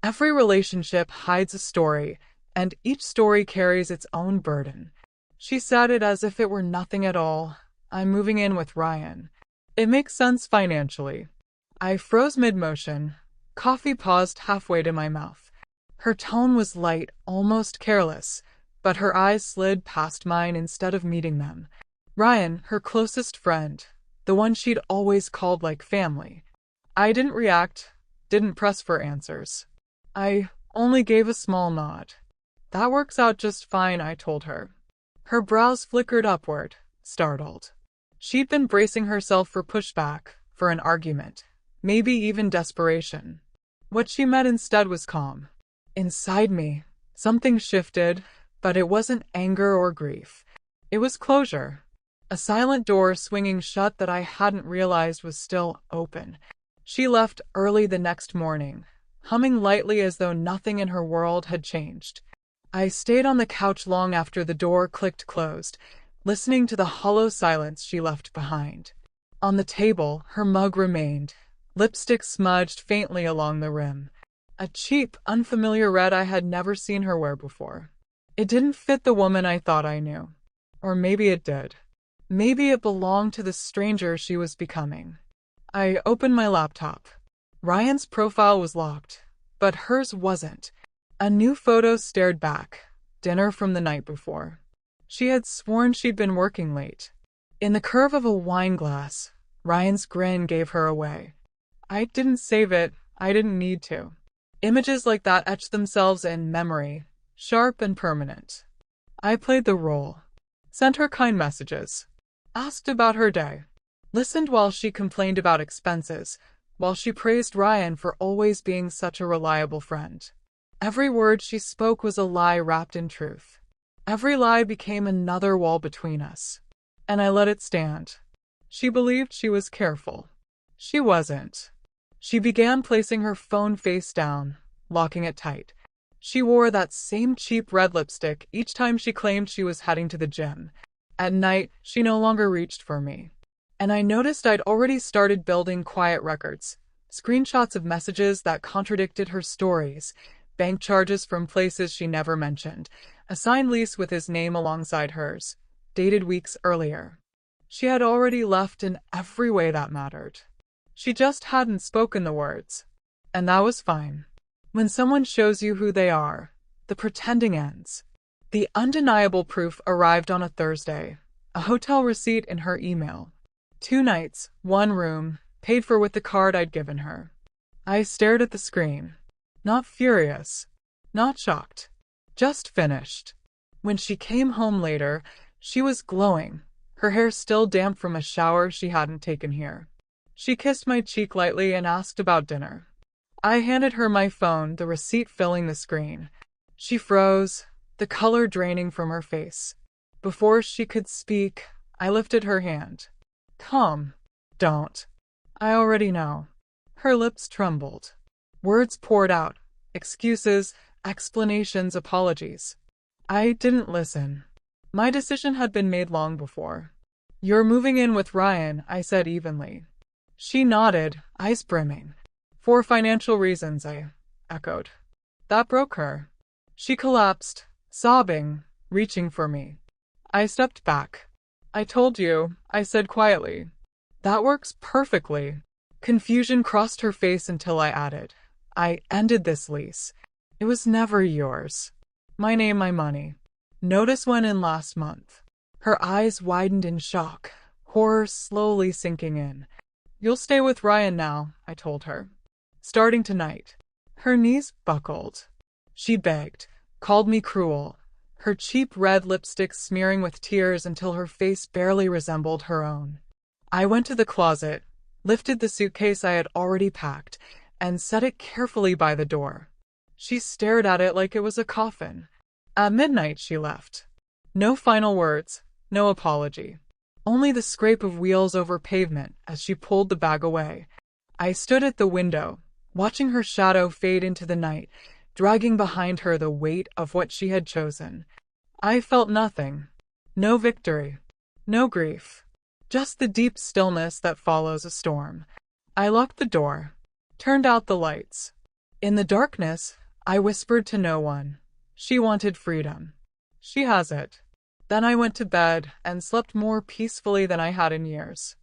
Every relationship hides a story, and each story carries its own burden. She said it as if it were nothing at all. I'm moving in with Ryan. It makes sense financially. I froze mid-motion. Coffee paused halfway to my mouth. Her tone was light, almost careless, but her eyes slid past mine instead of meeting them. Ryan, her closest friend, the one she'd always called like family. I didn't react, didn't press for answers. I only gave a small nod. That works out just fine, I told her. Her brows flickered upward, startled. She'd been bracing herself for pushback, for an argument, maybe even desperation. What she met instead was calm. Inside me, something shifted, but it wasn't anger or grief. It was closure. A silent door swinging shut that I hadn't realized was still open. She left early the next morning, humming lightly as though nothing in her world had changed. I stayed on the couch long after the door clicked closed, listening to the hollow silence she left behind. On the table, her mug remained, lipstick smudged faintly along the rim. A cheap, unfamiliar red I had never seen her wear before. It didn't fit the woman I thought I knew. Or maybe it did. Maybe it belonged to the stranger she was becoming. I opened my laptop. Ryan's profile was locked, but hers wasn't. A new photo stared back, dinner from the night before. She had sworn she'd been working late. In the curve of a wine glass, Ryan's grin gave her away. I didn't save it, I didn't need to. Images like that etched themselves in memory, sharp and permanent. I played the role. Sent her kind messages. Asked about her day. Listened while she complained about expenses, while she praised Ryan for always being such a reliable friend. Every word she spoke was a lie wrapped in truth. Every lie became another wall between us. And I let it stand. She believed she was careful. She wasn't. She began placing her phone face down, locking it tight. She wore that same cheap red lipstick each time she claimed she was heading to the gym. At night, she no longer reached for me. And I noticed I'd already started building quiet records, screenshots of messages that contradicted her stories, bank charges from places she never mentioned, a signed lease with his name alongside hers, dated weeks earlier. She had already left in every way that mattered. She just hadn't spoken the words. And that was fine. When someone shows you who they are, the pretending ends. The undeniable proof arrived on a Thursday, a hotel receipt in her email. 2 nights, 1 room, paid for with the card I'd given her. I stared at the screen. Not furious, not shocked, just finished. When she came home later, she was glowing, her hair still damp from a shower she hadn't taken here. She kissed my cheek lightly and asked about dinner. I handed her my phone, the receipt filling the screen. She froze, the color draining from her face. Before she could speak, I lifted her hand. Come. Don't. I already know. Her lips trembled. Words poured out. Excuses, explanations, apologies. I didn't listen. My decision had been made long before. You're moving in with Ryan, I said evenly. She nodded, eyes brimming. For financial reasons, I echoed. That broke her. She collapsed, sobbing, reaching for me. I stepped back. I told you, I said quietly. That works perfectly. Confusion crossed her face until I added. I ended this lease. It was never yours. My name, my money. Notice went in last month. Her eyes widened in shock, horror slowly sinking in. You'll stay with Ryan now, I told her. Starting tonight. Her knees buckled. She begged, called me cruel, her cheap red lipstick smearing with tears until her face barely resembled her own. I went to the closet, lifted the suitcase I had already packed, and set it carefully by the door. She stared at it like it was a coffin. At midnight she left. No final words, no apology. Only the scrape of wheels over pavement as she pulled the bag away. I stood at the window, watching her shadow fade into the night, dragging behind her the weight of what she had chosen. I felt nothing. No victory. No grief. Just the deep stillness that follows a storm. I locked the door, turned out the lights. In the darkness, I whispered to no one. She wanted freedom. She has it. Then I went to bed and slept more peacefully than I had in years.